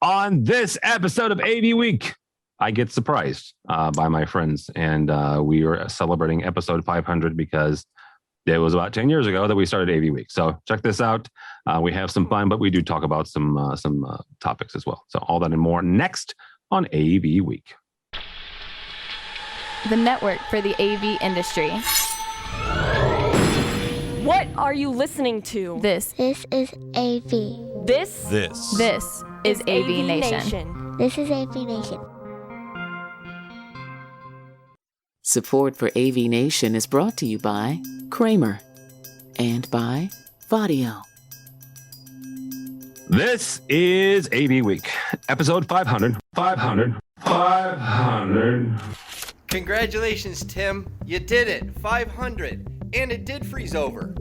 On this episode of AV Week, I get surprised by my friends, and we are celebrating episode 500 because it was about 10 years ago that we started AV Week. So check this out. We have some fun, but we do talk about some topics as well. So all that and more next on AV Week. The network for the AV industry. What are you listening to? This is AV. This is AVNation. This is AVNation. Support for AVNation is brought to you by Kramer and by Vadio. This is AV Week, episode 500. Congratulations, Tim. You did it. 500. And it did freeze over.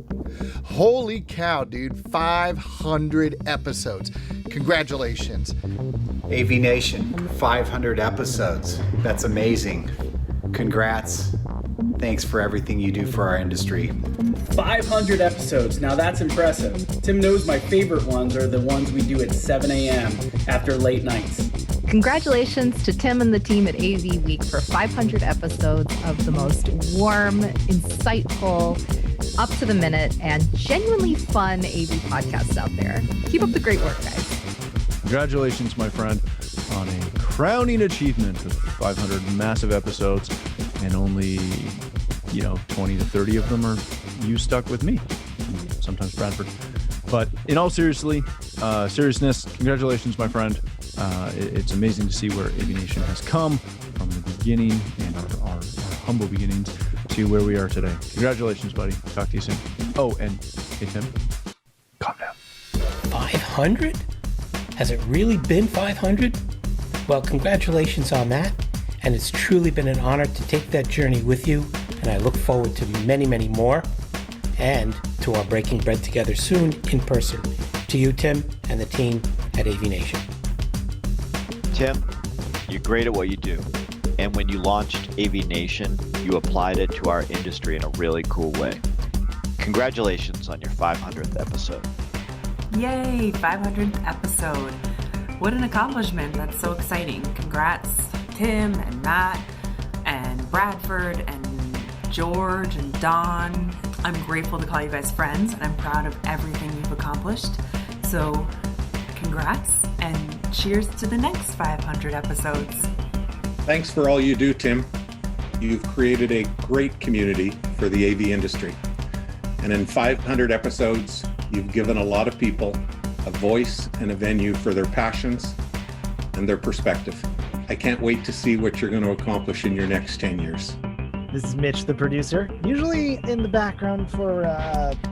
Holy cow, dude. 500 episodes. Congratulations. AVNation, 500 episodes. That's amazing. Congrats. Thanks for everything you do for our industry. 500 episodes. Now that's impressive. Tim knows my favorite ones are the ones we do at 7 a.m. after late nights. Congratulations to Tim and the team at AV Week for 500 episodes of the most warm, insightful, up to the minute, and genuinely fun AV podcasts out there. Keep up the great work, guys. Congratulations, my friend, on a crowning achievement of 500 massive episodes, and only, 20 to 30 of them are you stuck with me, sometimes Bradford. But in all seriousness, congratulations, my friend. It's amazing to see where AVNation has come from the beginning and our humble beginnings to where we are today. Congratulations, buddy. Talk to you soon. Oh, and hey, Tim, calm down. 500? Has it really been 500? Well, congratulations on that. And it's truly been an honor to take that journey with you. And I look forward to many, many more. And to our breaking bread together soon in person. To you, Tim, and the team at AVNation. Tim, you're great at what you do. And when you launched AVNation, you applied it to our industry in a really cool way. Congratulations on your 500th episode. Yay, 500th episode. What an accomplishment. That's so exciting. Congrats, Tim and Matt and Bradford and George and Don. I'm grateful to call you guys friends, and I'm proud of everything you've accomplished. So congrats, and cheers to the next 500 episodes. Thanks for all you do, Tim. You've created a great community for the AV industry. And in 500 episodes, you've given a lot of people a voice and a venue for their passions and their perspective. I can't wait to see what you're going to accomplish in your next 10 years. This is Mitch, the producer, usually in the background for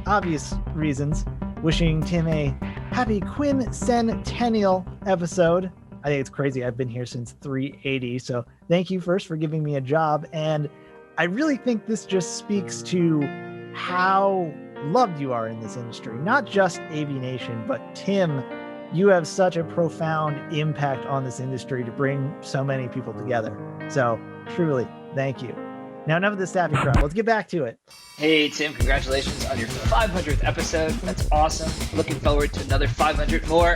obvious reasons, wishing Tim a happy quincentennial episode. I think it's crazy. I've been here since 380. So thank you first for giving me a job. And I really think this just speaks to how loved you are in this industry, not just AVNation, but Tim, you have such a profound impact on this industry to bring so many people together. So truly, thank you. Now, enough of the staffing crap. Let's get back to it. Hey, Tim, congratulations on your 500th episode. That's awesome. Looking forward to another 500 more.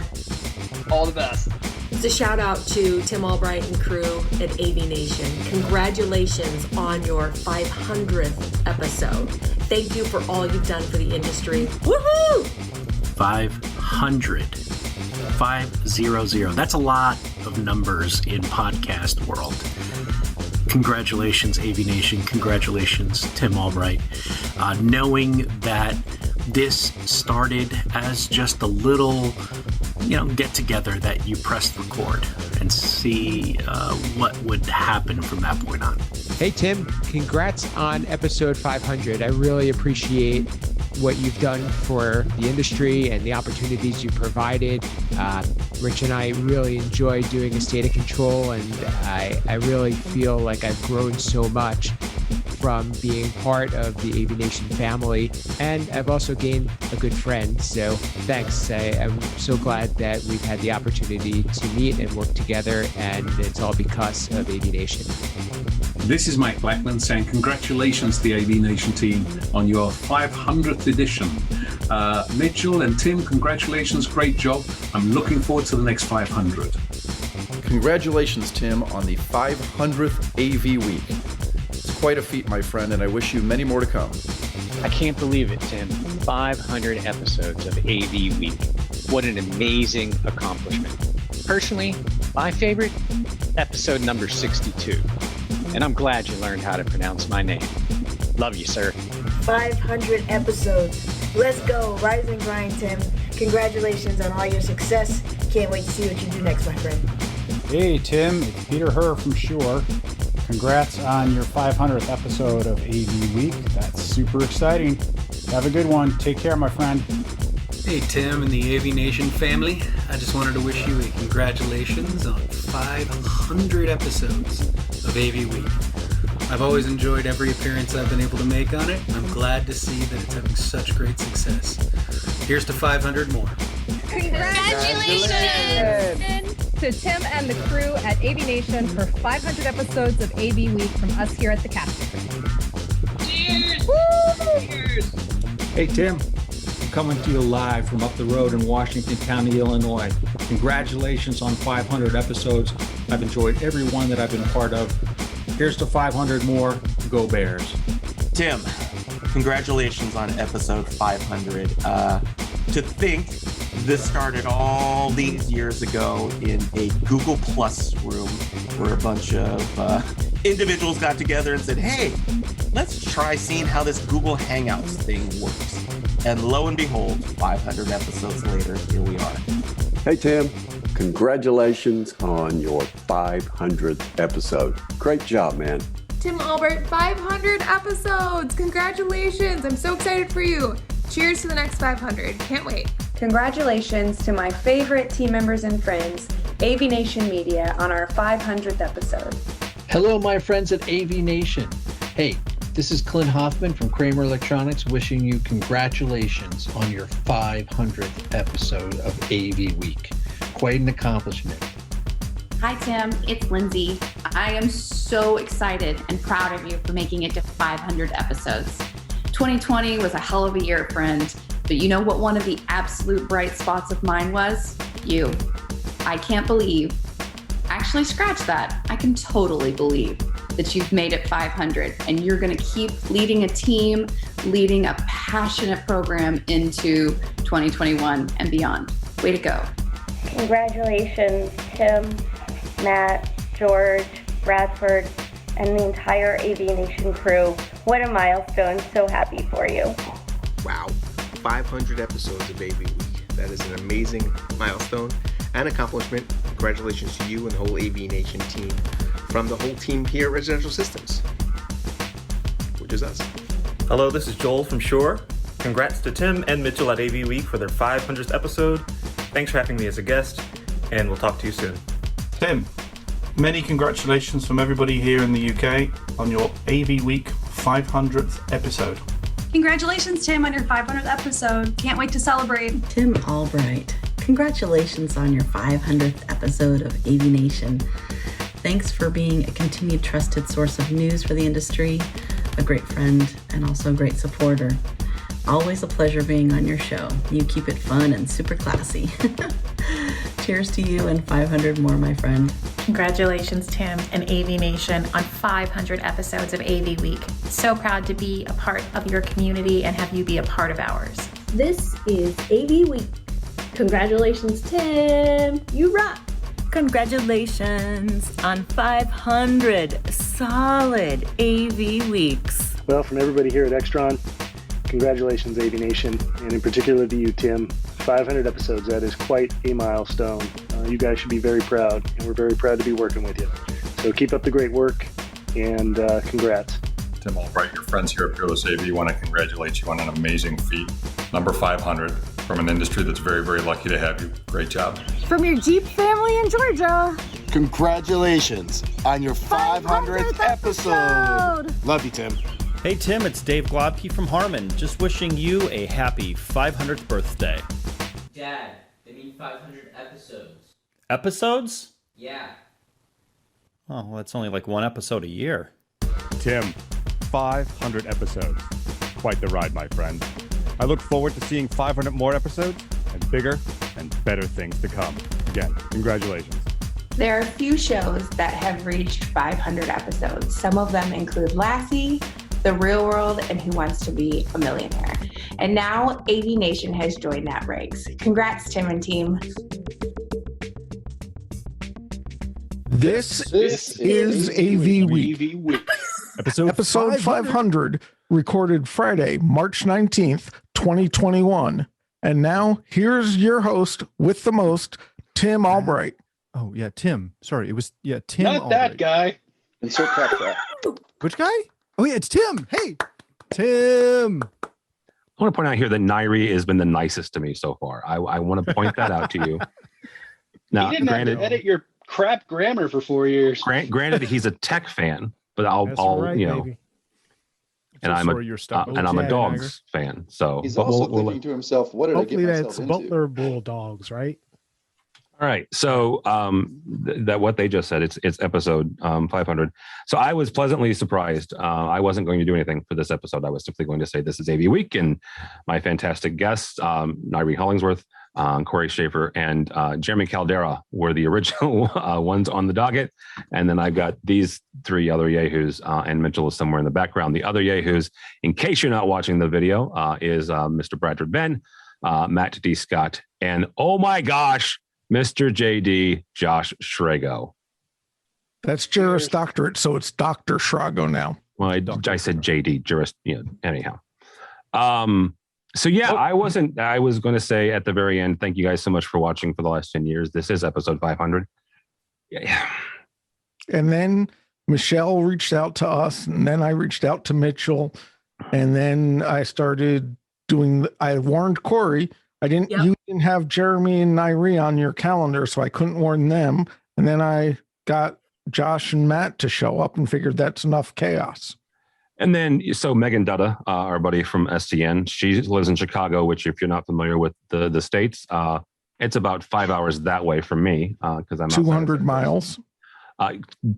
All the best. It's a shout out to Tim Albright and crew at AVNation. Congratulations on your 500th episode. Thank you for all you've done for the industry. Woohoo! 500. 500. That's a lot of numbers in podcast world. Congratulations, AVNation. Congratulations, Tim Albright. Knowing that this started as just a little, get together that you pressed record and see what would happen from that point on. Hey, Tim, congrats on episode 500. I really appreciate what you've done for the industry and the opportunities you provided. Rich and I really enjoy doing a State of Control, and I really feel like I've grown so much from being part of the AVNation family, and I've also gained a good friend, so thanks. I'm so glad that we've had the opportunity to meet and work together, and it's all because of AVNation. This is Mike Blackman saying congratulations to the AVNation team on your 500th edition. Mitchell and Tim, congratulations. Great job. I'm looking forward to the next 500. Congratulations, Tim, on the 500th AV Week. It's quite a feat, my friend, and I wish you many more to come. I can't believe it, Tim. 500 episodes of AV Week. What an amazing accomplishment. Personally, my favorite, episode number 62. And I'm glad you learned how to pronounce my name. Love you, sir. 500 episodes. Let's go. Rise and grind, Tim. Congratulations on all your success. Can't wait to see what you do next, my friend. Hey, Tim. It's Peter Herr from Shore. Congrats on your 500th episode of AV Week. That's super exciting. Have a good one. Take care, my friend. Hey, Tim and the AVNation family. I just wanted to wish you a congratulations on 500 episodes of AV Week. I've always enjoyed every appearance I've been able to make on it. I'm glad to see that it's having such great success. Here's to 500 more. Congratulations to Tim and the crew at AVNation for 500 episodes of AV Week from us here at the cast. Cheers! Woo! Cheers! Hey, Tim. I'm coming to you live from up the road in Washington County, Illinois. Congratulations on 500 episodes. I've enjoyed every one that I've been part of. Here's to 500 more. Go Bears. Tim, congratulations on episode 500. To think this started all these years ago in a Google Plus room where a bunch of individuals got together and said, hey, let's try seeing how this Google Hangouts thing works. And lo and behold, 500 episodes later, here we are. Hey, Tim. Congratulations on your 500th episode. Great job, man. Tim Albert, 500 episodes. Congratulations. I'm so excited for you. Cheers to the next 500. Can't wait. Congratulations to my favorite team members and friends, AVNation Media, on our 500th episode. Hello, my friends at AVNation. Hey, this is Clint Hoffman from Kramer Electronics wishing you congratulations on your 500th episode of AV Week. Quite an accomplishment. Hi, Tim. It's Lindsay. I am so excited and proud of you for making it to 500 episodes. 2020 was a hell of a year, friend. But you know what one of the absolute bright spots of mine was? You. I can't believe. Actually, scratch that. I can totally believe that you've made it 500 and you're going to keep leading a team, leading a passionate program into 2021 and beyond. Way to go. Congratulations, Tim, Matt, George, Bradford, and the entire AVNation crew. What a milestone. So happy for you. Wow. 500 episodes of AV Week. That is an amazing milestone and accomplishment. Congratulations to you and the whole AVNation team from the whole team here at Residential Systems, which is us. Hello, this is Joel from Shore. Congrats to Tim and Mitchell at AV Week for their 500th episode. Thanks for having me as a guest, and we'll talk to you soon. Tim, many congratulations from everybody here in the UK on your AV Week 500th episode. Congratulations, Tim, on your 500th episode. Can't wait to celebrate. Tim Albright, congratulations on your 500th episode of AVNation. Thanks for being a continued trusted source of news for the industry, a great friend, and also a great supporter. Always a pleasure being on your show. You keep it fun and super classy. Cheers to you and 500 more, my friend. Congratulations, Tim and AVNation, on 500 episodes of AV Week. So proud to be a part of your community and have you be a part of ours. This is AV Week. Congratulations, Tim. You rock. Congratulations on 500 solid AV Weeks. Well, from everybody here at Extron, congratulations, AVNation, and in particular to you, Tim. 500 episodes, that is quite a milestone. You guys should be very proud, and we're very proud to be working with you. So keep up the great work, and congrats. Tim Albright, your friends here at Peerless AV want to congratulate you on an amazing feat. Number 500 from an industry that's very, very lucky to have you. Great job. From your Jeep family in Georgia. Congratulations on your 500th episode. Love you, Tim. Hey, Tim, it's Dave Globke from Harmon. Just wishing you a happy 500th birthday. Dad, they mean 500 episodes. Episodes? Yeah. Oh, well, that's only like one episode a year. Tim, 500 episodes. Quite the ride, my friend. I look forward to seeing 500 more episodes and bigger and better things to come. Again, congratulations. There are a few shows that have reached 500 episodes. Some of them include Lassie, The Real World, and Who Wants to Be a Millionaire. And now AVNation has joined that ranks. Congrats, Tim and team. This is AVWeek. Episode 500, recorded Friday, March 19th, 2021. And now, here's your host with the most, Tim Albright. Oh, yeah, Tim. Sorry, it was, Tim Not Albright. that guy. Insert clap. Which guy? Oh, yeah, it's Tim. Hey, Tim. I want to point out here that Nairi has been the nicest to me so far. I want to point that out to you. Now, He didn't have to edit your crap grammar for 4 years. Granted, he's a tech fan, but That's right, baby. And I'm a dogs fan. So He's also thinking to himself, what did I get Hopefully myself that's into? Butler Bulldogs, right? All right. So that what they just said, it's episode 500. So I was pleasantly surprised. I wasn't going to do anything for this episode. I was simply going to say this is AV Week, and my fantastic guests, Nairi Hollingsworth, Corey Schaefer, and Jeremy Caldera were the original ones on the docket. And then I've got these three other yahoos, and Mitchell is somewhere in the background. The other yahoos, in case you're not watching the video, is Mr. Bradford Ben, Matt D. Scott, and oh my gosh, Mr. JD Josh Schrago. That's Juris Doctorate, so it's Dr. Schrago now. Well, I said JD, Juris, anyhow. So yeah, I was going to say at the very end, thank you guys so much for watching for the last 10 years. This is episode 500. Yeah. And then Michelle reached out to us, and then I reached out to Mitchell, and then I started doing, I warned Corey. You didn't have Jeremy and Nairi on your calendar, so I couldn't warn them. And then I got Josh and Matt to show up and figured that's enough chaos. And then, so Megan Dutta, our buddy from STN, she lives in Chicago, which if you're not familiar with the States, it's about 5 hours that way from me because I'm 200 miles.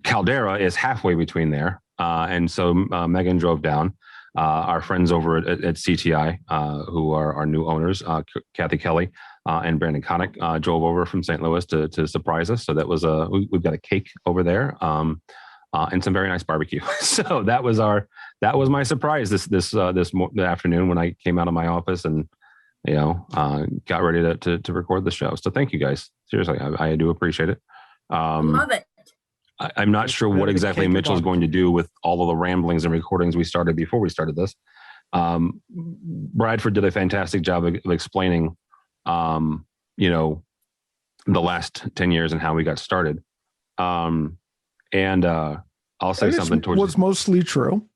Caldera is halfway between there. And so Megan drove down. Our friends over at CTI, who are our new owners, Kathy Kelly and Brandon Connick, drove over from St. Louis to surprise us. So that was we've got a cake over there and some very nice barbecue. So that was my surprise this afternoon when I came out of my office and got ready to record the show. So thank you guys. Seriously, I do appreciate it. Love it. I'm not sure what exactly Mitchell's going to do with all of the ramblings and recordings we started before we started this. Bradford did a fantastic job of explaining, the last 10 years and how we got started. I'll say something towards. Was mostly true.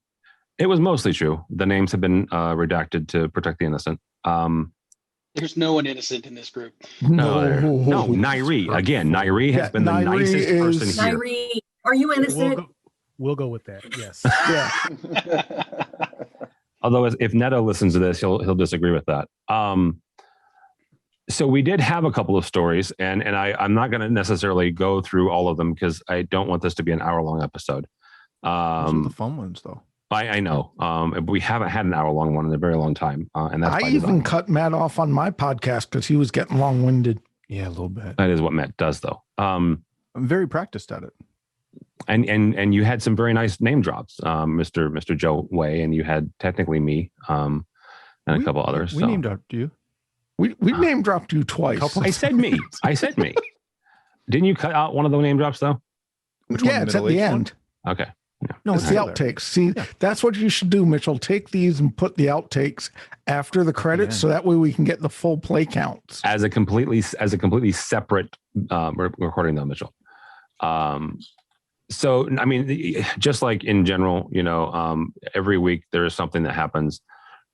It was mostly true. The names have been redacted to protect the innocent. There's no one innocent in this group. No, Nairi. Again, Nairi has been the nicest person here. Nairi, are you innocent? We'll go with that. Yes. Yeah. Although if Neto listens to this, he'll disagree with that. So we did have a couple of stories, and I'm not going to necessarily go through all of them because I don't want this to be an hour-long episode. Those are the fun ones, though. I know. We haven't had an hour-long one in a very long time, and that's I even cut Matt off on my podcast because he was getting long-winded. Yeah, a little bit. That is what Matt does, though. I'm very practiced at it. And you had some very nice name drops, Mr. Joe Way, and you had technically me, and a couple others. We name dropped you. We name dropped you twice. I said me. Didn't you cut out one of the name drops though? It's at the end. Okay. Yeah. No, it's the outtakes. See, that's what you should do, Mitchell. Take these and put the outtakes after the credits, so that way we can get the full play counts. As a completely separate recording, though, Mitchell. So I mean, just like in general, every week there is something that happens.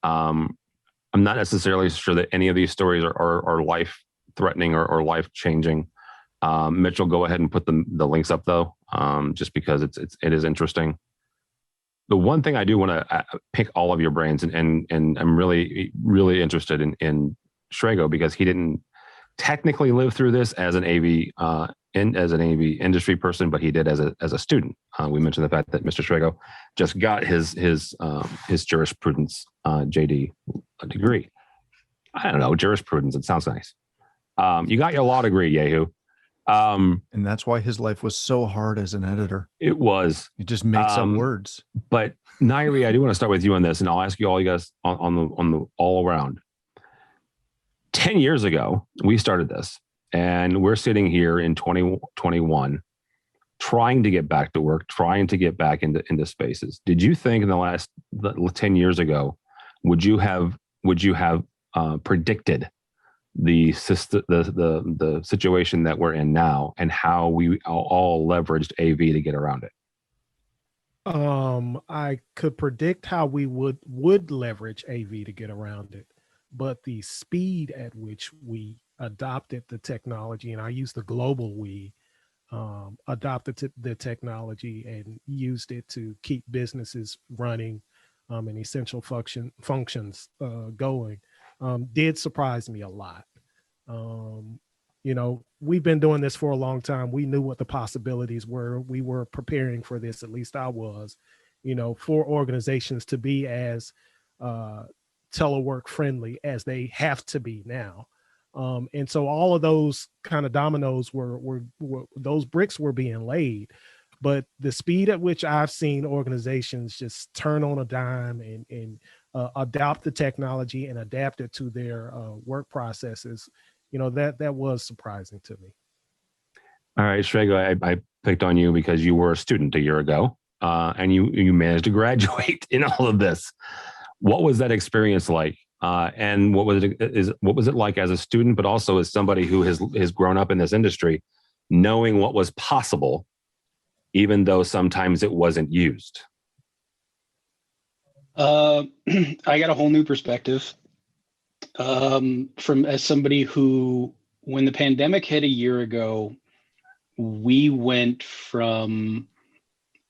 I'm not necessarily sure that any of these stories are life threatening or life changing. Mitchell, go ahead and put the links up though, just because it is interesting. The one thing I do want to pick all of your brains, and I'm really, really interested in Schrago because he didn't technically live through this as an AV as an AV industry person, but he did as a student. We mentioned the fact that Mr. Schrago just got his jurisprudence JD degree. I don't know, jurisprudence. It sounds nice. You got your law degree, Yehu. And that's why his life was so hard as an editor. It was. He just makes up words. But Nairi, I do want to start with you on this, and I'll ask you all, you guys, on the all around. 10 years ago, we started this, and we're sitting here in 2021, trying to get back to work, trying to get back into spaces. Did you think in the last 10 years ago, would you have predicted the situation that we're in now and how we all leveraged AV to get around it? I could predict how we would leverage AV to get around it, but the speed at which we adopted the technology, and I use the global we, adopted the technology and used it to keep businesses running and essential functions going, did surprise me a lot. We've been doing this for a long time. We knew what the possibilities were. We were preparing for this, at least I was, for organizations to be as telework friendly as they have to be now. And so all of those kind of dominoes were those bricks were being laid, but the speed at which I've seen organizations just turn on a dime and adopt the technology and adapt it to their work processes, that was surprising to me. All right, Shrego, I picked on you because you were a student a year ago, and you managed to graduate in all of this. What was that experience like? And what was it like as a student, but also as somebody who has grown up in this industry, knowing what was possible, even though sometimes it wasn't used? I got a whole new perspective as somebody who, when the pandemic hit a year ago, we went from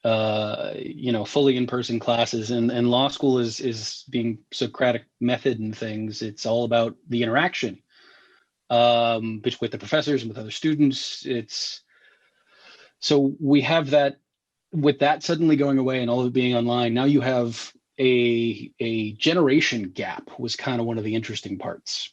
fully in-person classes, and law school is being Socratic method and things. It's all about the interaction with the professors and with other students. So we have that. With that suddenly going away and all of it being online, now you have a generation gap. Was kind of one of the interesting parts,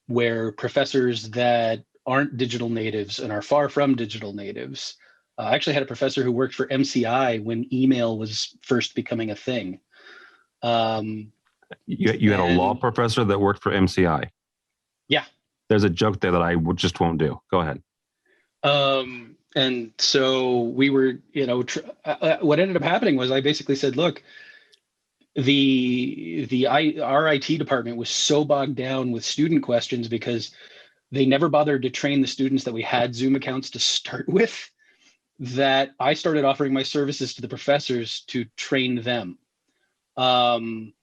where professors that aren't digital natives and are far from digital natives. I actually had a professor who worked for MCI when email was first becoming a thing. You had a law professor that worked for MCI. Yeah. There's a joke there that I just won't do. Go ahead. And so we were, what ended up happening was I basically said, look, our IT department was so bogged down with student questions because they never bothered to train the students that we had Zoom accounts to start with, that I started offering my services to the professors to train them. And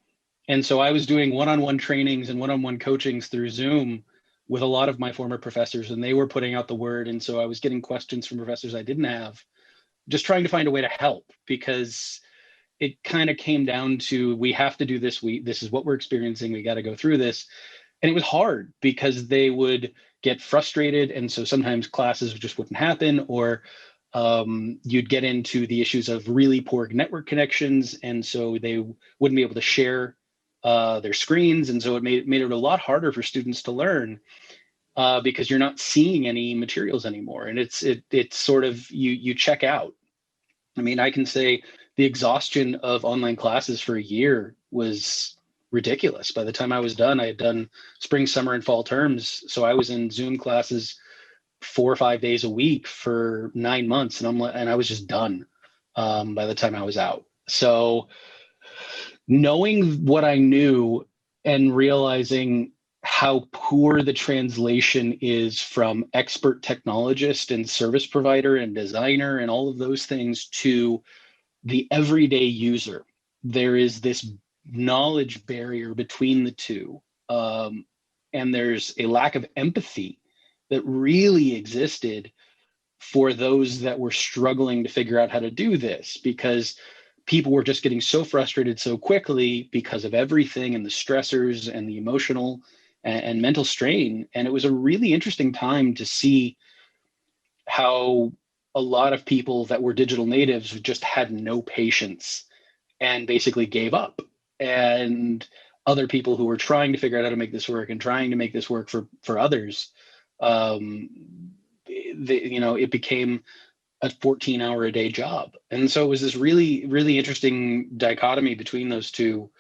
so I was doing one-on-one trainings and one-on-one coachings through Zoom with a lot of my former professors, and they were putting out the word. And so I was getting questions from professors I didn't have, just trying to find a way to help, because it kind of came down to, we have to do this. This is what we're experiencing. We got to go through this. And it was hard because they would get frustrated. And so sometimes classes just wouldn't happen, or you'd get into the issues of really poor network connections. And so they wouldn't be able to share their screens. And so it made it a lot harder for students to learn because you're not seeing any materials anymore. And it's sort of, you check out. I mean, I can say the exhaustion of online classes for a year was ridiculous. By the time I was done, I had done spring, summer, and fall terms. So I was in Zoom classes 4 or 5 days a week for 9 months. And I was just done by the time I was out. So knowing what I knew and realizing how poor the translation is from expert technologist and service provider and designer and all of those things to the everyday user, there is this knowledge barrier between the two. And there's a lack of empathy that really existed for those that were struggling to figure out how to do this, because people were just getting so frustrated so quickly because of everything and the stressors and the emotional and mental strain. And it was a really interesting time to see how a lot of people that were digital natives just had no patience and basically gave up. And other people who were trying to figure out how to make this work and trying to make this work for others, it became a 14-hour-a-day job. And so it was this really, really interesting dichotomy between those two,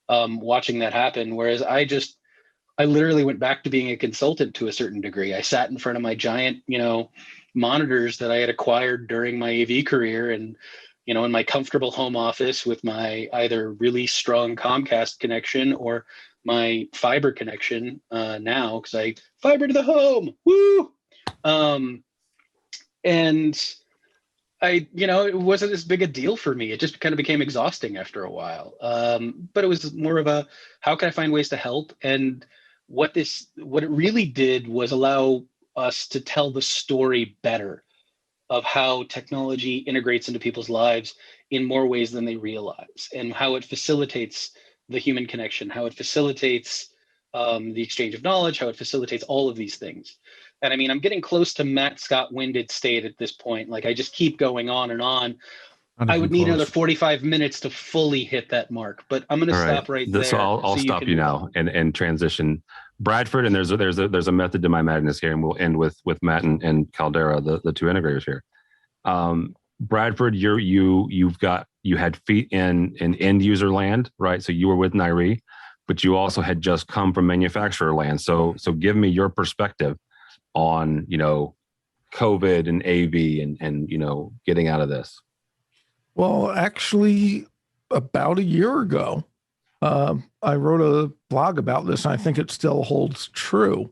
watching that happen. Whereas I literally went back to being a consultant to a certain degree. I sat in front of my giant, monitors that I had acquired during my AV career, and, in my comfortable home office with my either really strong Comcast connection or my fiber connection now, because I fiber to the home, woo! And it wasn't as big a deal for me. It just kind of became exhausting after a while. But it was more of a, how can I find ways to help? And what it really did was allow us to tell the story better of how technology integrates into people's lives in more ways than they realize, and how it facilitates the human connection, how it facilitates the exchange of knowledge, how it facilitates all of these things. And I mean, I'm getting close to Matt Scott winded state at this point. Like, I just keep going on and on. I would need another 45 minutes to fully hit that mark, but I'm going to stop right there. So I'll stop you now and transition Bradford. And there's a method to my madness here, and we'll end with Matt and Caldera, the two integrators here. Bradford, you had feet in end user land, right? So you were with Nairi, but you also had just come from manufacturer land. So give me your perspective on, COVID and AV and getting out of this. Well, actually, about a year ago, I wrote a blog about this, and I think it still holds true.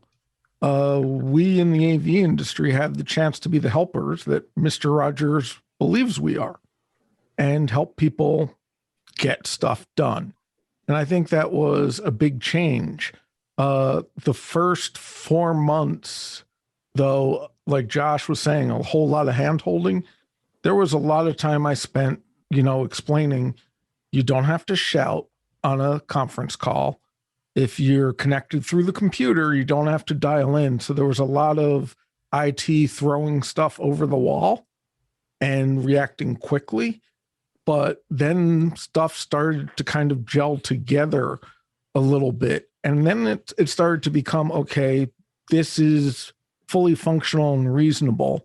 We in the AV industry have the chance to be the helpers that Mr. Rogers believes we are, and help people get stuff done. And I think that was a big change. The first 4 months, though, like Josh was saying, a whole lot of hand-holding. There was a lot of time I spent, explaining you don't have to shout on a conference call. If you're connected through the computer, you don't have to dial in. So there was a lot of IT throwing stuff over the wall and reacting quickly. But then stuff started to kind of gel together a little bit. And then it started to become, okay, this is fully functional and reasonable.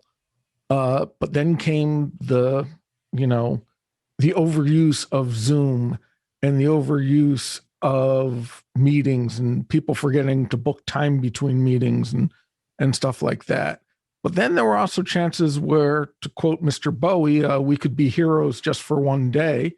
But then came the overuse of Zoom and the overuse of meetings and people forgetting to book time between meetings and stuff like that. But then there were also chances where, to quote Mr. Bowie, we could be heroes just for one day.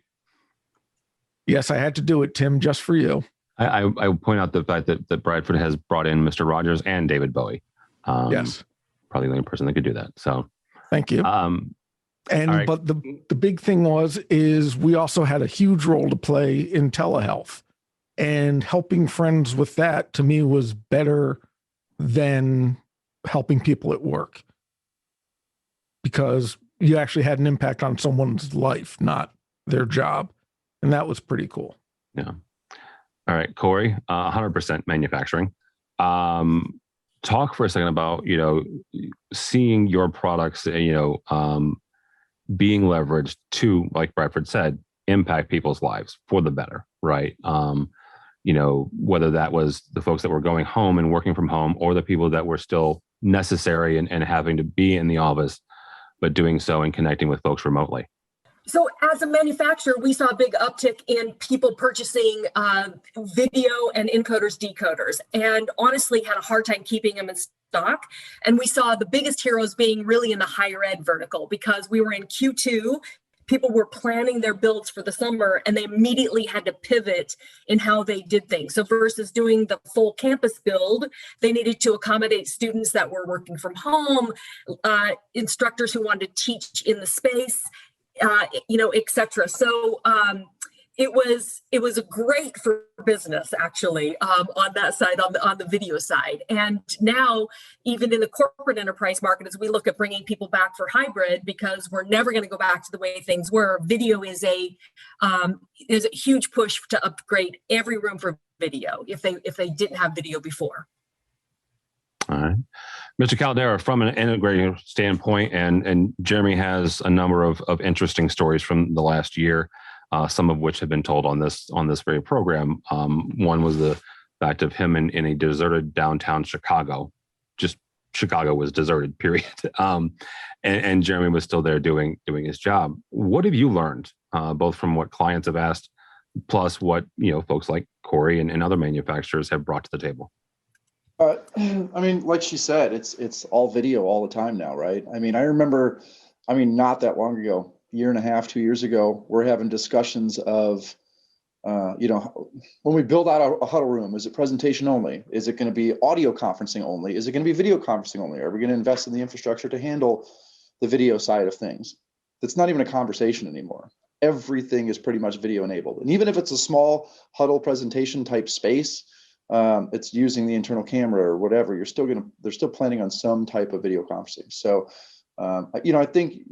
Yes, I had to do it, Tim, just for you. I point out the fact that Bradford has brought in Mr. Rogers and David Bowie. Yes. Probably the only person that could do that. So thank you. Right. But the big thing is we also had a huge role to play in telehealth, and helping friends with that to me was better than helping people at work, because you actually had an impact on someone's life, not their job. And that was pretty cool. Yeah. All right, Corey, 100% manufacturing. Talk for a second about, seeing your products, being leveraged to, like Bradford said, impact people's lives for the better, right? Whether that was the folks that were going home and working from home, or the people that were still necessary and having to be in the office, but doing so and connecting with folks remotely. So as a manufacturer, we saw a big uptick in people purchasing video and encoders, decoders, and honestly had a hard time keeping them in stock. And we saw the biggest heroes being really in the higher ed vertical, because we were in Q2. People were planning their builds for the summer, and they immediately had to pivot in how they did things. So versus doing the full campus build, they needed to accommodate students that were working from home, instructors who wanted to teach in the space, et cetera. So it was great for business, actually, on that side, on the video side. And now, even in the corporate enterprise market, as we look at bringing people back for hybrid, because we're never going to go back to the way things were, video is a huge push to upgrade every room for video if they didn't have video before. All right. Mr. Caldera, from an integrator standpoint, and Jeremy has a number of interesting stories from the last year. some of which have been told on this very program. One was the fact of him in a deserted downtown Chicago. Just Chicago was deserted, period. And Jeremy was still there doing his job. What have you learned, both from what clients have asked, plus what folks like Corey and other manufacturers have brought to the table? I mean, like she said, it's all video all the time now, right? I mean, I remember, not that long ago, year and a half, 2 years ago, we're having discussions of, when we build out a huddle room, is it presentation only? Is it going to be audio conferencing only? Is it going to be video conferencing only? Are we going to invest in the infrastructure to handle the video side of things? That's not even a conversation anymore. Everything is pretty much video enabled. And even if it's a small huddle presentation type space, it's using the internal camera or whatever, they're still planning on some type of video conferencing. So, I think,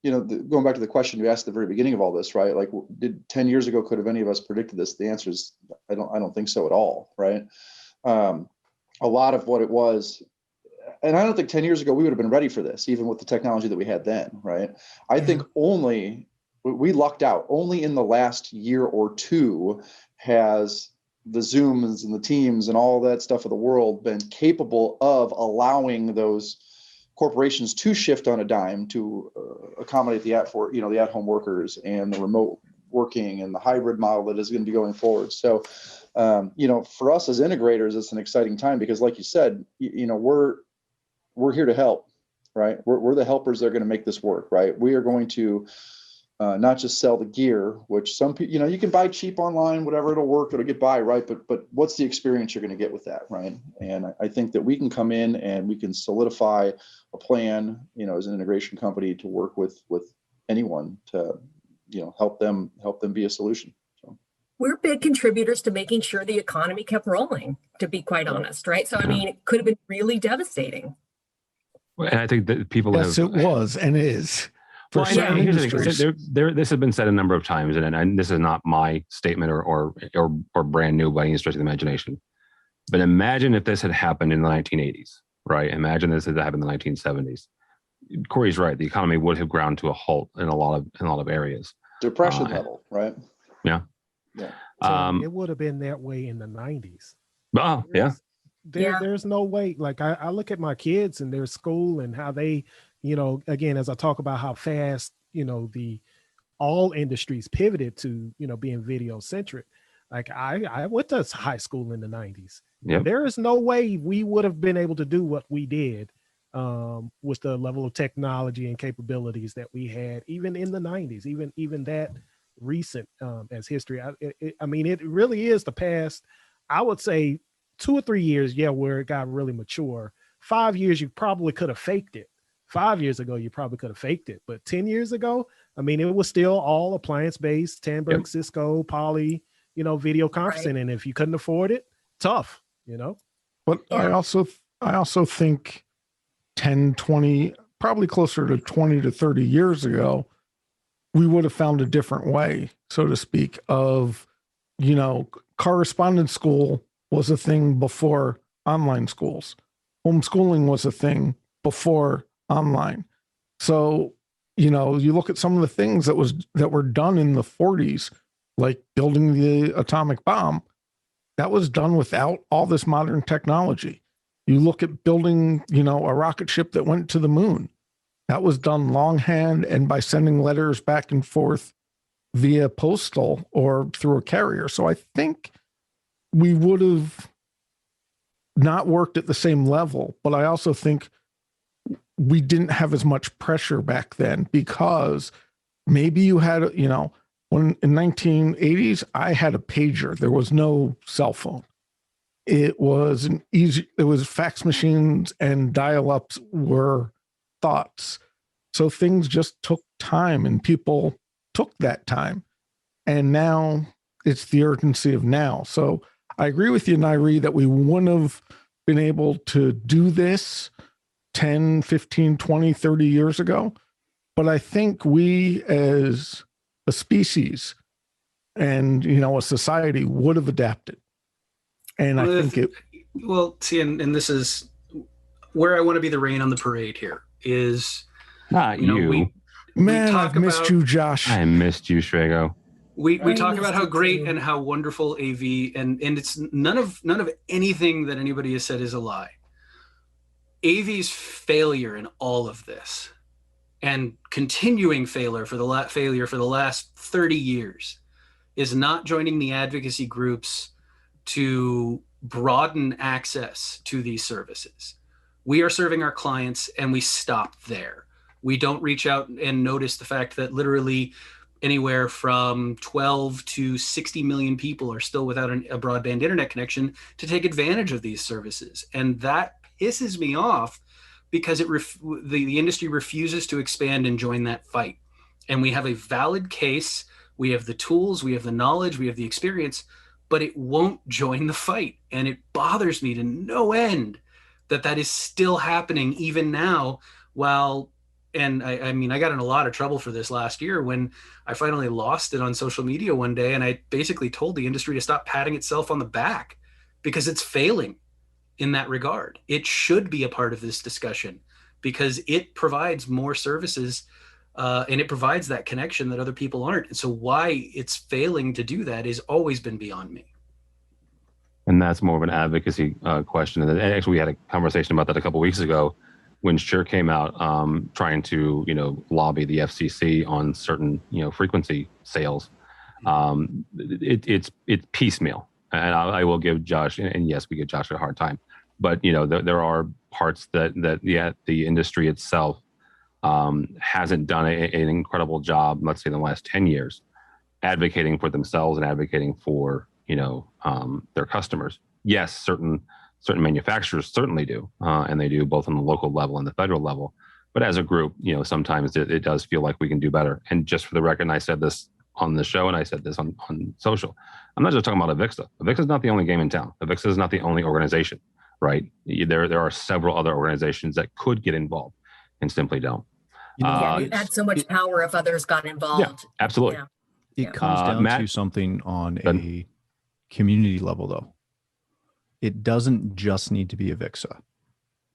going back to the question you asked at the very beginning of all this, right? Like, did 10 years ago, could have any of us predicted this? The answer is, I don't think so at all, right? A lot of what it was, and I don't think 10 years ago, we would have been ready for this, even with the technology that we had then, right? I think we lucked out. Only in the last year or two has the Zooms and the Teams and all that stuff of the world been capable of allowing those corporations to shift on a dime to accommodate the at-home workers and the remote working and the hybrid model that is going to be going forward. So, for us as integrators, it's an exciting time because, like you said, we're here to help, right? We're the helpers that are going to make this work, right? We are going to not just sell the gear, which some people, you can buy cheap online, whatever, it'll work, it'll get by, right? But what's the experience you're going to get with that, right? And I think that we can come in and we can solidify a plan, as an integration company to work with anyone to, help them be a solution. So we're big contributors to making sure the economy kept rolling, to be quite honest, right? So, it could have been really devastating. And I think that people it was and is. Well, here's the thing. This has been said a number of times, and this is not my statement or brand new by any stretch of the imagination. But imagine if this had happened in the 1980s, right? Imagine this had happened in the 1970s. Corey's right. The economy would have ground to a halt in a lot of areas. Depression level, right? Yeah. Yeah. So it would have been that way in the 90s. Oh, yeah. There's no way. Like I look at my kids and their school and how they, again, as I talk about how fast, the all industries pivoted to, being video centric. Like I went to high school in the 90s. Yep. There is no way we would have been able to do what we did with the level of technology and capabilities that we had, even in the 90s, even that recent as history. It really is the past, I would say 2 or 3 years, where it got really mature. 5 years, you probably could have faked it. 5 years ago, you probably could have faked it. But 10 years ago, it was still all appliance-based, Tandberg, Cisco, Poly, video conferencing. Right. And if you couldn't afford it, tough, But I also think 10, 20, probably closer to 20 to 30 years ago, we would have found a different way, so to speak, of, correspondence school was a thing before online schools. Homeschooling was a thing before online. So, you look at some of the things that were done in the 40s, like building the atomic bomb, that was done without all this modern technology. You look at building, a rocket ship that went to the moon. That was done longhand and by sending letters back and forth via postal or through a carrier. So I think we would have not worked at the same level, but I also think we didn't have as much pressure back then because maybe you had, when in 1980s, I had a pager. There was no cell phone. It was fax machines and dial-ups were thoughts. So things just took time and people took that time. And now it's the urgency of now. So I agree with you, Nairi, that we wouldn't have been able to do this 10, 15, 20, 30 years ago. But I think we as a species and, a society would have adapted. And I think Well, see, and this is where I want to be the rain on the parade here is... Not you. Man, I've missed you, Josh. I missed you, Shrego. We talk about how great and how wonderful AV, and it's none of anything that anybody has said is a lie. AV's failure in all of this, and continuing failure for the last 30 years, is not joining the advocacy groups to broaden access to these services. We are serving our clients and we stop there. We don't reach out and notice the fact that literally anywhere from 12 to 60 million people are still without a broadband internet connection to take advantage of these services. And that pisses me off because the industry refuses to expand and join that fight. And we have a valid case. We have the tools, we have the knowledge, we have the experience, but it won't join the fight. And it bothers me to no end that is still happening even now. And I got in a lot of trouble for this last year when I finally lost it on social media one day. And I basically told the industry to stop patting itself on the back because it's failing in that regard. It should be a part of this discussion because it provides more services and it provides that connection that other people aren't. And so why it's failing to do that has always been beyond me. And that's more of an advocacy question. And actually, we had a conversation about that a couple of weeks ago when Shure came out trying to, lobby the FCC on certain, frequency sales. It's piecemeal. And I will give Josh, and yes, we give Josh a hard time, but there are parts that the industry itself hasn't done an incredible job, let's say in the last 10 years, advocating for themselves and advocating for their customers. Yes, certain manufacturers certainly do, and they do both on the local level and the federal level. But as a group, sometimes it does feel like we can do better. And just for the record, and I said this on the show and I said this on social, I'm not just talking about AVIXA. AVIXA is not the only game in town. AVIXA is not the only organization, right? There are several other organizations that could get involved and simply don't. We've had so much power if others got involved. Yeah, absolutely. Yeah. It comes down to something on a community level, though. It doesn't just need to be AVIXA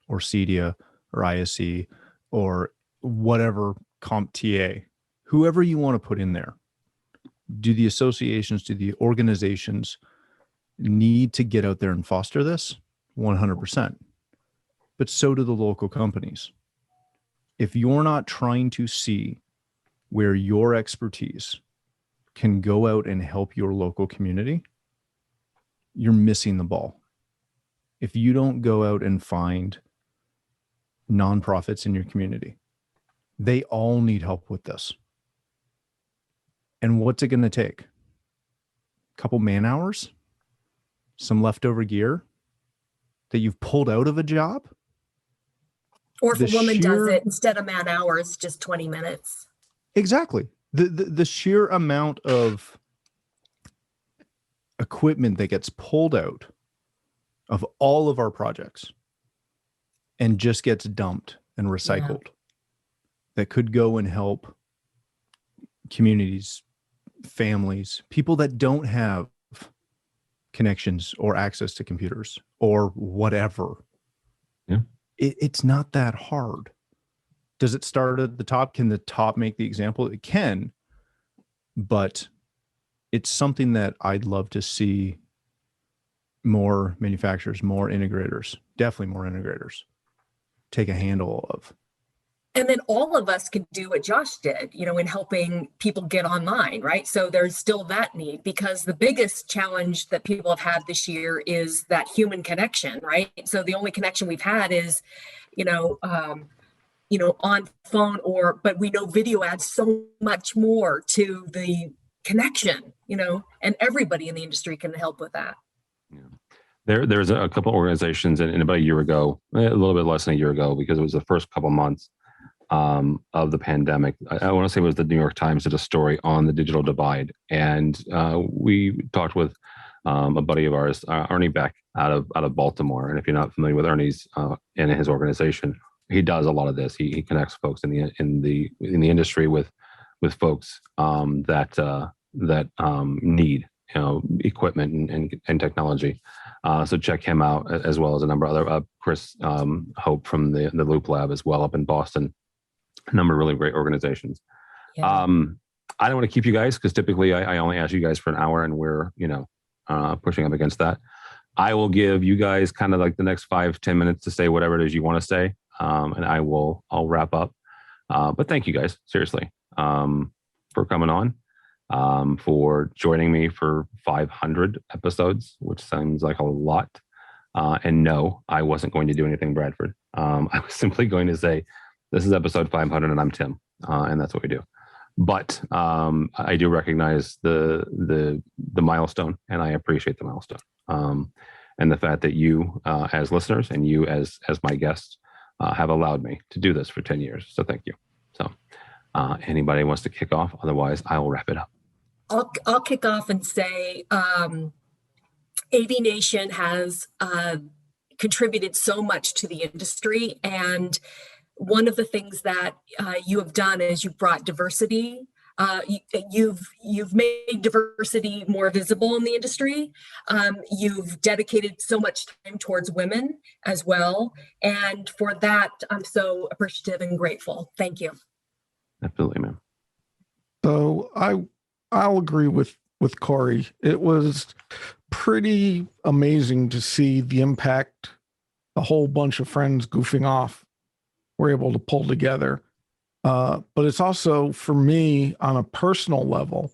or CEDIA or ISC or whatever CompTIA, whoever you want to put in there. Do the associations, do the organizations need to get out there and foster this? 100%. But so do the local companies. If you're not trying to see where your expertise can go out and help your local community, you're missing the ball. If you don't go out and find nonprofits in your community, they all need help with this. And what's it going to take? A couple man hours? Some leftover gear that you've pulled out of a job? Or if a woman does it, instead of man hours, just 20 minutes. Exactly. The sheer amount of equipment that gets pulled out of all of our projects and just gets dumped and recycled that could go and help communities, families, people that don't have connections or access to computers or whatever. Yeah. It's not that hard. Does it start at the top? Can the top make the example? It can, but it's something that I'd love to see more manufacturers, more integrators, definitely more integrators take a handle of. And then all of us can do what Josh did, in helping people get online, right? So there's still that need, because the biggest challenge that people have had this year is that human connection, right? So the only connection we've had is, on phone but we know video adds so much more to the connection, and everybody in the industry can help with that. Yeah. There's a couple organizations, and about a year ago, a little bit less than a year ago, because it was the first couple months of the pandemic. I want to say it was the New York Times did a story on the digital divide. And we talked with a buddy of ours, Ernie Beck out of Baltimore. And if you're not familiar with Ernie's and his organization, he does a lot of this. He connects folks in the industry with folks that need equipment and technology. So check him out, as well as a number of other Chris Hope from the Loop Lab as well up in Boston. A number of really great organizations. Yeah. I don't want to keep you guys because typically I only ask you guys for an hour, and we're pushing up against that. I will give you guys kind of like the next 5-10 minutes to say whatever it is you want to say, and I'll wrap up. But thank you guys seriously for coming on, for joining me for 500 episodes, which sounds like a lot. And no, I wasn't going to do anything, Bradford. I was simply going to say, this is episode 500 and I'm Tim. And that's what we do. But I do recognize the milestone, and I appreciate the milestone. And the fact that you as listeners and you as my guests have allowed me to do this for 10 years. So thank you. So anybody wants to kick off? Otherwise, I will wrap it up. I'll kick off and say AVNation has contributed so much to the industry, and one of the things that you have done is you've brought diversity. You've made diversity more visible in the industry. You've dedicated so much time towards women as well, and for that, I'm so appreciative and grateful. Thank you. Absolutely, ma'am. So I'll agree with Corey. It was pretty amazing to see the impact a whole bunch of friends goofing off were able to pull together. But it's also, for me, on a personal level,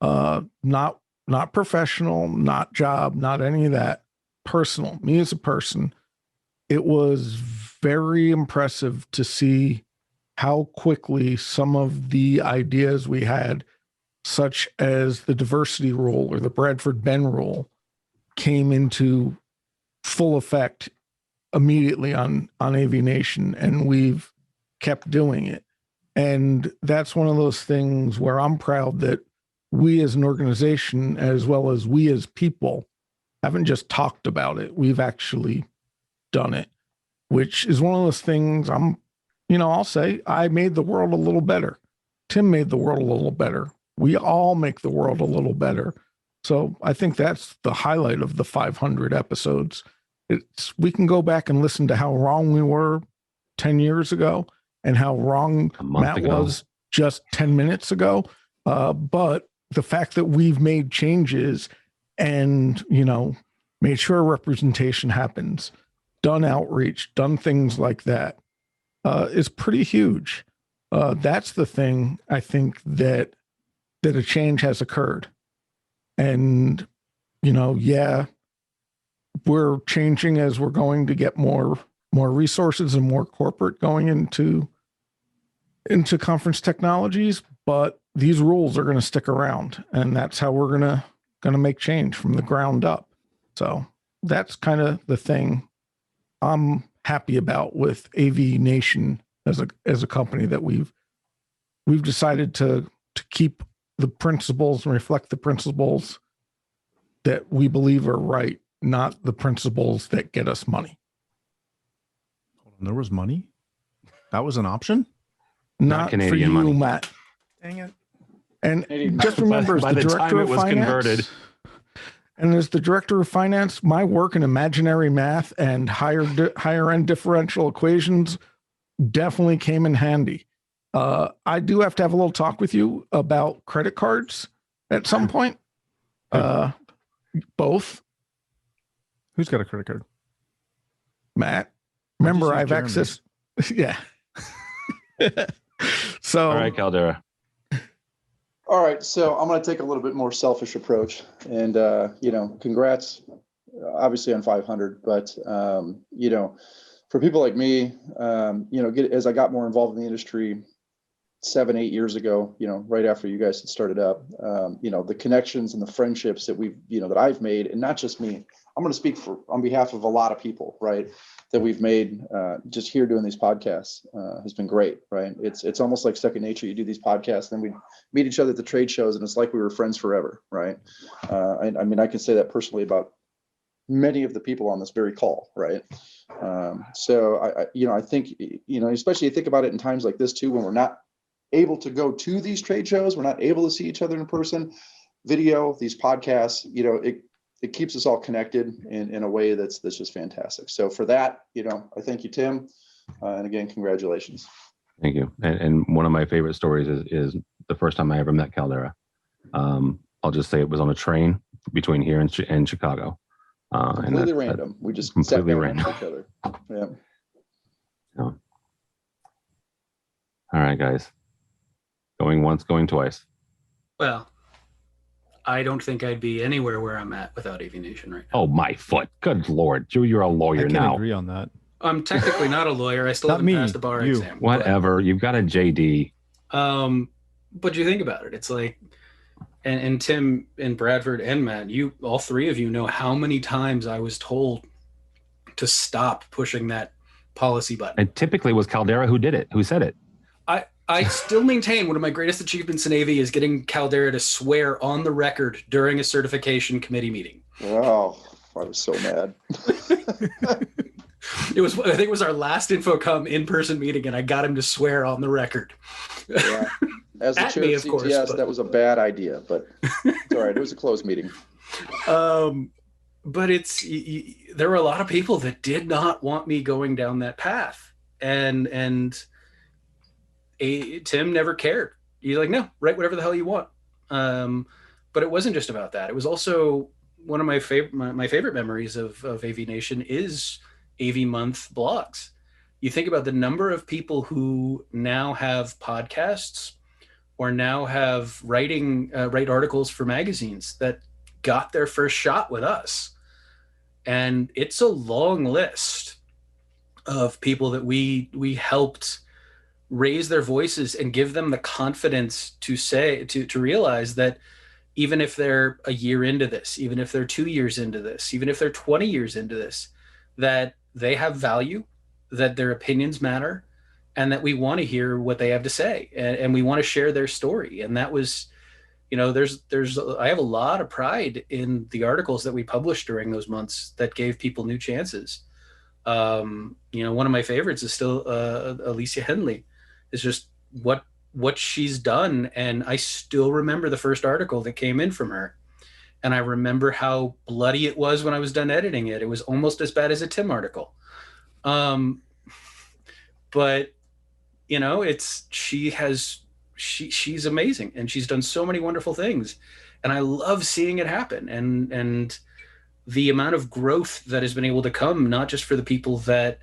not professional, not job, not any of that, personal, me as a person, it was very impressive to see how quickly some of the ideas we had, such as the diversity rule or the Bradford Ben rule, came into full effect immediately on AVNation, and we've kept doing it. And that's one of those things where I'm proud that we as an organization, as well as we as people, haven't just talked about it. We've actually done it, which is one of those things I'll say I made the world a little better. Tim made the world a little better. We all make the world a little better. So I think that's the highlight of the 500 episodes. We can go back and listen to how wrong we were 10 years ago and how wrong Matt was just 10 minutes ago. But the fact that we've made changes and, made sure representation happens, done outreach, done things like that, is pretty huge. That's the thing I think that a change has occurred. And, we're changing as we're going to get more resources and more corporate going into conference technologies, but these rules are going to stick around, and that's how we're going to make change from the ground up. So that's kind of the thing I'm happy about with AVNation as a company, that we've decided to keep the principles and reflect the principles that we believe are right, not the principles that get us money. There was money? That was an option? Not Canadian for you, money. Matt. Dang it. And just remember, as by the the director time it of was finance, converted. and as the director of finance, my work in imaginary math and higher end differential equations definitely came in handy. I do have to have a little talk with you about credit cards at some point. Both. Who's got a credit card? Matt. Remember, I've Jeremy's. access. Yeah. So. All right, Caldera. All right, so I'm going to take a little bit more selfish approach, and congrats, obviously on 500. But for people like me, as I got more involved in the industry 7-8 years ago, right after you guys had started up, the connections and the friendships that that I've made, and not just me. I'm going to speak on behalf of a lot of people, right, that we've made just here doing these podcasts has been great, right? It's almost like second nature. You do these podcasts, then we meet each other at the trade shows, and it's like we were friends forever, right? I mean, I can say that personally about many of the people on this very call, right? So I think, especially you think about it in times like this too, when we're not able to go to these trade shows, we're not able to see each other in person, video, these podcasts, it keeps us all connected in a way that's just fantastic. So for that, I thank you, Tim. And again, congratulations. Thank you. And one of my favorite stories is the first time I ever met Caldera. I'll just say it was on a train between here and Chicago. Completely random. We just completely sat random. next to each other. Yeah. Yeah. All right, guys. Going once, going twice. Well, I don't think I'd be anywhere where I'm at without AVNation right now. Oh, my foot. Good Lord. You're a lawyer I can now. agree on that. I'm technically not a lawyer. I still Not haven't me, passed the bar you. exam. Whatever. You've got a JD. But you think about it. It's like, and Tim and Bradford and Matt, you, all three of you know how many times I was told to stop pushing that policy button. And typically it was Caldera who said it. I still maintain one of my greatest achievements in AV is getting Caldera to swear on the record during a certification committee meeting. Oh, I was so mad. I think it was our last InfoComm in-person meeting, and I got him to swear on the record. Yeah. As the At chair me, of of course, CTS, but- that was a bad idea, but it's all right. It was a closed meeting. But there were a lot of people that did not want me going down that path, and Tim never cared. He's like, no, write whatever the hell you want. But it wasn't just about that. It was also one of my favorite memories of AVNation is AV Month blogs. You think about the number of people who now have podcasts or now have write articles for magazines that got their first shot with us. And it's a long list of people that we helped raise their voices and give them the confidence to realize that even if they're a year into this, even if they're 2 years into this, even if they're 20 years into this, that they have value, that their opinions matter, and that we want to hear what they have to say, and we want to share their story. And that was, I have a lot of pride in the articles that we published during those months that gave people new chances. One of my favorites is still Alicia Henley. It's just what she's done. And I still remember the first article that came in from her. And I remember how bloody it was when I was done editing it. It was almost as bad as a Tim article. But she's amazing, and she's done so many wonderful things, and I love seeing it happen. And the amount of growth that has been able to come, not just for the people that,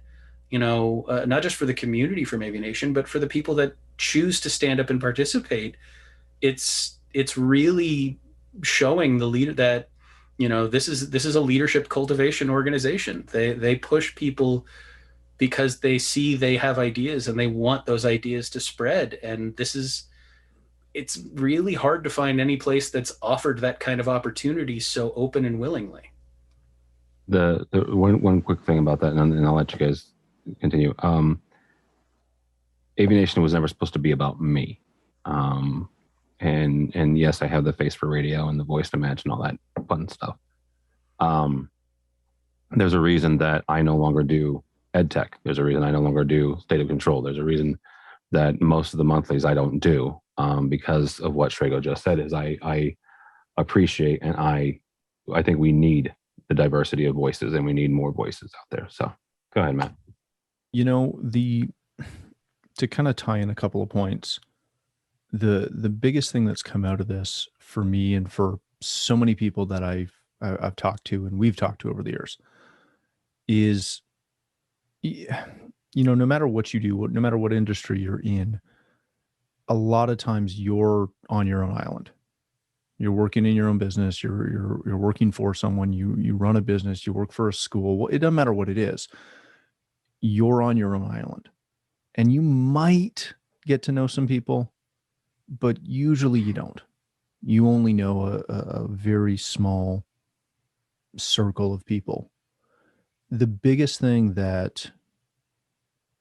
not just for the community from AVNation, but for the people that choose to stand up and participate. It's really showing the leader that, this is a leadership cultivation organization. They push people because they see they have ideas and they want those ideas to spread. And it's really hard to find any place that's offered that kind of opportunity so open and willingly. The one quick thing about that, and I'll let you guys continue. AVNation was never supposed to be about me. And yes, I have the face for radio and the voice to match and all that fun stuff. There's a reason that I no longer do ed tech. There's a reason I no longer do state of control. There's a reason that most of the monthlies I don't do, because of what Shrego just said. Is I appreciate, and I think we need the diversity of voices, and we need more voices out there. So go ahead, Matt. To kind of tie in a couple of points, the biggest thing that's come out of this for me and for so many people that I've talked to and we've talked to over the years is, no matter what you do, no matter what industry you're in, a lot of times you're on your own island. You're working in your own business. You're working for someone. You run a business. You work for a school. It doesn't matter what it is. You're on your own island, and you might get to know some people, but usually you don't. You only know a very small circle of people. The biggest thing that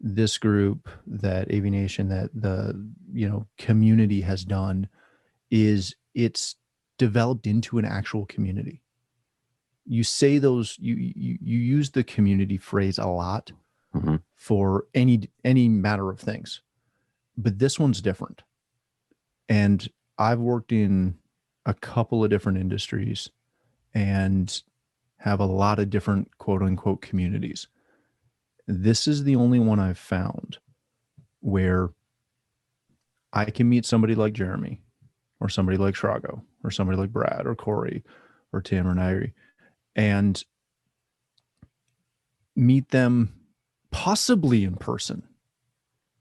this group, that AVNation, that the community has done is it's developed into an actual community. You say you use the community phrase a lot for any matter of things, but this one's different. And I've worked in a couple of different industries and have a lot of different quote unquote communities. This is the only one I've found where I can meet somebody like Jeremy or somebody like Shrago or somebody like Brad or Corey or Tim or Nairi and meet them possibly in person,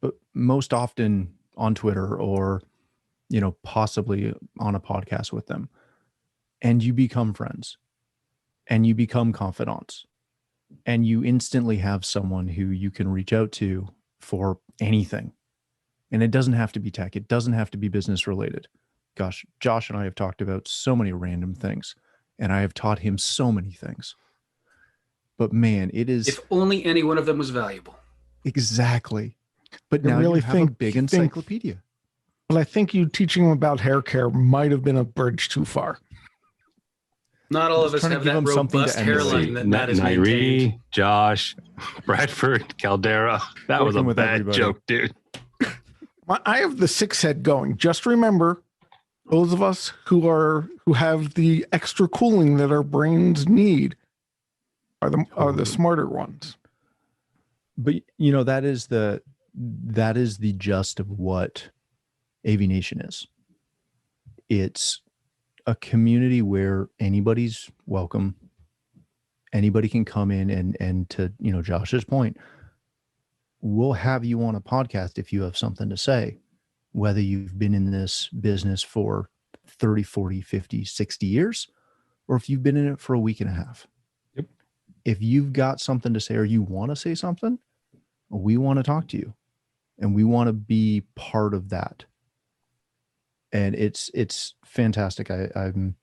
but most often on Twitter or, possibly on a podcast with them. And you become friends and you become confidants and you instantly have someone who you can reach out to for anything. And it doesn't have to be tech. It doesn't have to be business related. Gosh, Josh and I have talked about so many random things and I have taught him so many things. But man, it is. If only any one of them was valuable. Exactly. But I now really you have a big encyclopedia. But I think you teaching him about hair care might have been a bridge too far. Not all of us have that robust hairline that Matt is maintained. Nairi, Josh, Bradford, Caldera. That was a bad joke, dude. I have the 6 head going. Just remember, those of us who have the extra cooling that our brains need are the smarter ones. But that is the gist of what AVNation is. It's a community where anybody's welcome. Anybody can come in and to, Josh's point, we'll have you on a podcast if you have something to say, whether you've been in this business for 30, 40, 50, 60 years, or if you've been in it for a week and a half. Yep. If you've got something to say or you want to say something, we want to talk to you and we want to be part of that. And it's fantastic. I'm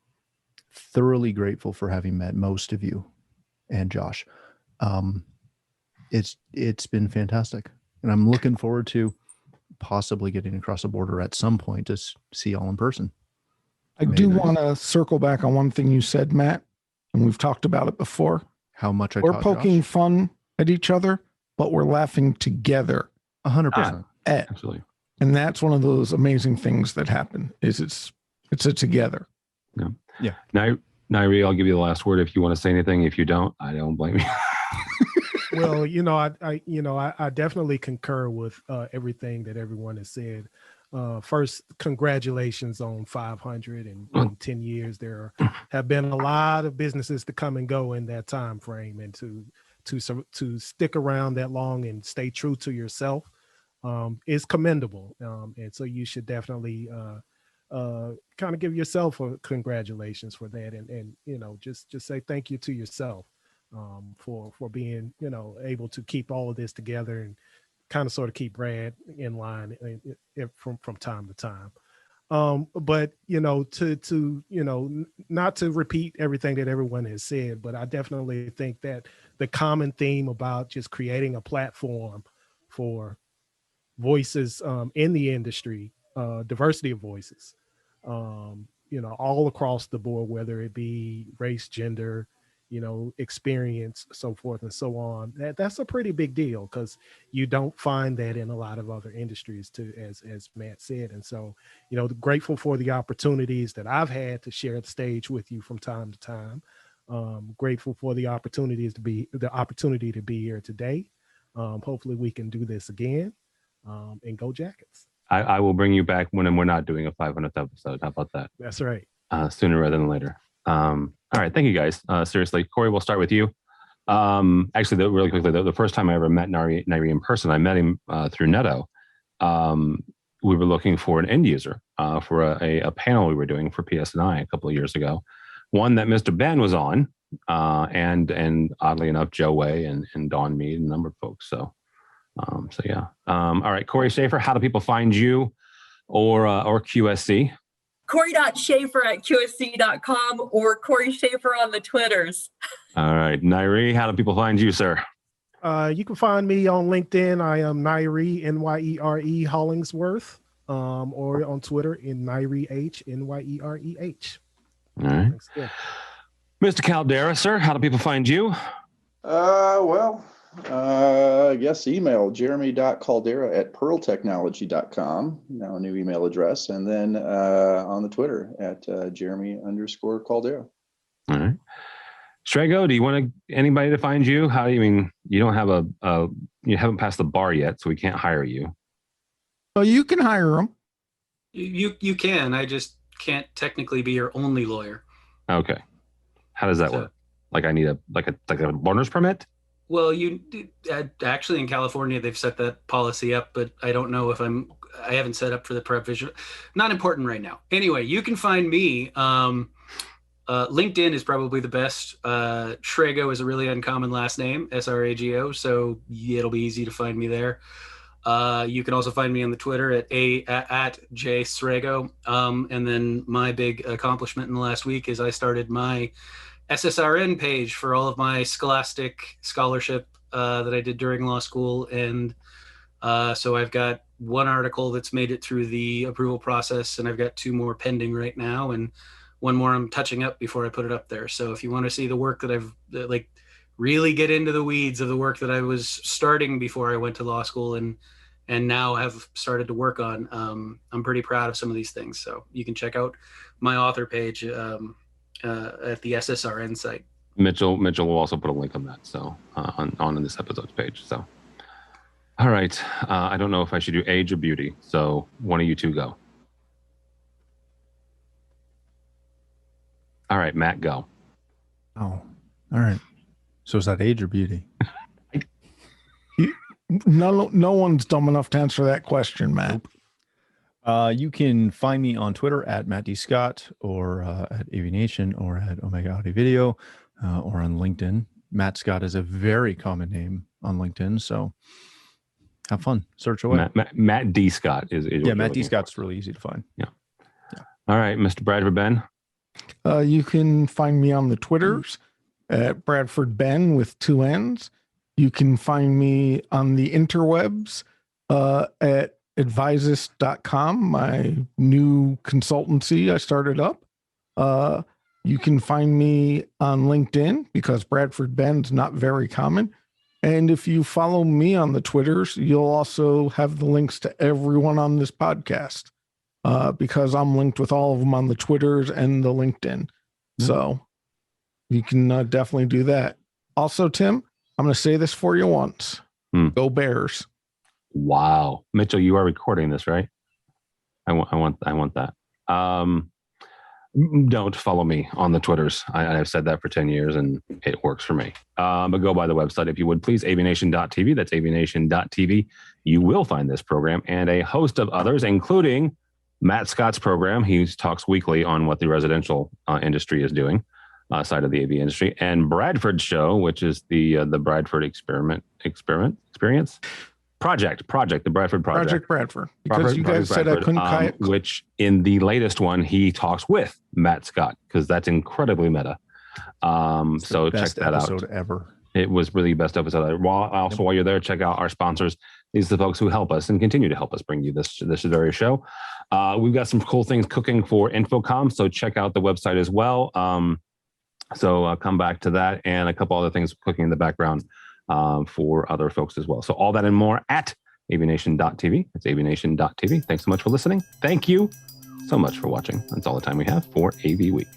thoroughly grateful for having met most of you and Josh. It's been fantastic. And I'm looking forward to possibly getting across the border at some point to see y'all in person. I do want to circle back on one thing you said, Matt, and we've talked about it before. How much we're poking fun at each other, but we're laughing together. 100%. Absolutely. And that's one of those amazing things that happen is it's a together. Yeah. Yeah. Nairi, I'll give you the last word if you want to say anything. If you don't, I don't blame you. Well, I definitely concur with everything that everyone has said. First, congratulations on 500 and in 10 years. There have been a lot of businesses to come and go in that time frame, and to stick around that long and stay true to yourself is commendable. And so you should definitely kind of give yourself a congratulations for that, and just say thank you to yourself for being able to keep all of this together and kind of sort of keep Brad in line from time to time. But not to repeat everything that everyone has said, but I definitely think that the common theme about just creating a platform for voices in the industry, diversity of voices, all across the board, whether it be race, gender, experience, so forth and so on. That's a pretty big deal because you don't find that in a lot of other industries too, as Matt said. And so, grateful for the opportunities that I've had to share the stage with you from time to time. Grateful for the opportunity to be here today. Hopefully we can do this again. And go Jackets. I will bring you back when we're not doing a 500th episode. How about that? That's right. Sooner rather than later. All right. Thank you guys. Seriously, Corey, we'll start with you. Actually, really quickly, the first time I ever met Nairi in person, I met him through Neto. We were looking for an end user for a panel we were doing for PSNI a couple of years ago. One that Mr. Ben was on, and oddly enough, Joe Way and Don Mead and a number of folks. So yeah. All right, Corey Schaefer, how do people find you or QSC? Corey.Schaefer@QSC.com or Corey Schaefer on the Twitters. All right, Nairi, how do people find you, sir? You can find me on LinkedIn. I am Nairi, Nyere Hollingsworth, or on Twitter in Nairi H, Nyereh. All right. Mr. Caldera, sir, how do people find you? I guess email jeremy.caldera@pearltechnology.com. Now a new email address. And then on the Twitter at Jeremy_Caldera. All right. Shrago, do you want anybody to find you? You don't have you haven't passed the bar yet, so we can't hire you. Well, you can hire them. You can. I just can't technically be your only lawyer. Okay. How does that work? Like I need a learner's permit? Well, actually in California they've set that policy up, but I don't know if I haven't set up for the provision. Not important right now. Anyway, you can find me. LinkedIn is probably the best. Srago is a really uncommon last name, Srago, so it'll be easy to find me there. You can also find me on the Twitter at @jsrago. And then my big accomplishment in the last week is I started my SSRN page for all of my scholastic scholarship that I did during law school. And so I've got one article that's made it through the approval process, and I've got 2 more pending right now, and 1 more I'm touching up before I put it up there. So if you want to see the work that I've really get into the weeds of the work that I was starting before I went to law school and now have started to work on, I'm pretty proud of some of these things. So you can check out my author page at the SSRN site. Mitchell will also put a link on that, so on this episode's page. So, all right, I don't know if I should do age or beauty, so one of you 2 go. All right, Matt, go. Oh, all right. So is that age or beauty? No one's dumb enough to answer that question, Matt. You can find me on Twitter at Matt D. Scott, or at AVNation, or at Omega Audio Video, or on LinkedIn. Matt Scott is a very common name on LinkedIn, so have fun. Search away. Matt D. Scott is yeah, Matt D. Scott's really easy to find. Yeah. All right, Mr. Bradford Ben. You can find me on the Twitters at Bradford Ben with 2 N's. You can find me on the interwebs at advisus.com, my new consultancy I started up. You can find me on LinkedIn because Bradford Ben's not very common. And if you follow me on the Twitters, you'll also have the links to everyone on this podcast because I'm linked with all of them on the Twitters and the LinkedIn. So you can definitely do that. Also, Tim, I'm going to say this for you once. Go Bears. Wow. Mitchell, you are recording this, right? I want that. Don't follow me on the Twitters. I've said that for 10 years and it works for me. But go by the website if you would, please. AVNation.tv. That's AVNation.tv. You will find this program and a host of others, including Matt Scott's program. He talks weekly on what the residential industry is doing, side of the AV industry, and Bradford's show, which is the Bradford experience project, the Bradford project. Project Bradford. Because you guys said I couldn't which in the latest one, he talks with Matt Scott, because that's incredibly meta. So check that out. Episode ever. It was really the best episode. While you're there, check out our sponsors. These are the folks who help us and continue to help us bring you this very show. We've got some cool things cooking for Infocom, so check out the website as well. So come back to that and a couple other things cooking in the background for other folks as well. So all that and more at avnation.tv. It's avnation.tv. Thanks so much for listening. Thank you so much for watching. That's all the time we have for AV Week.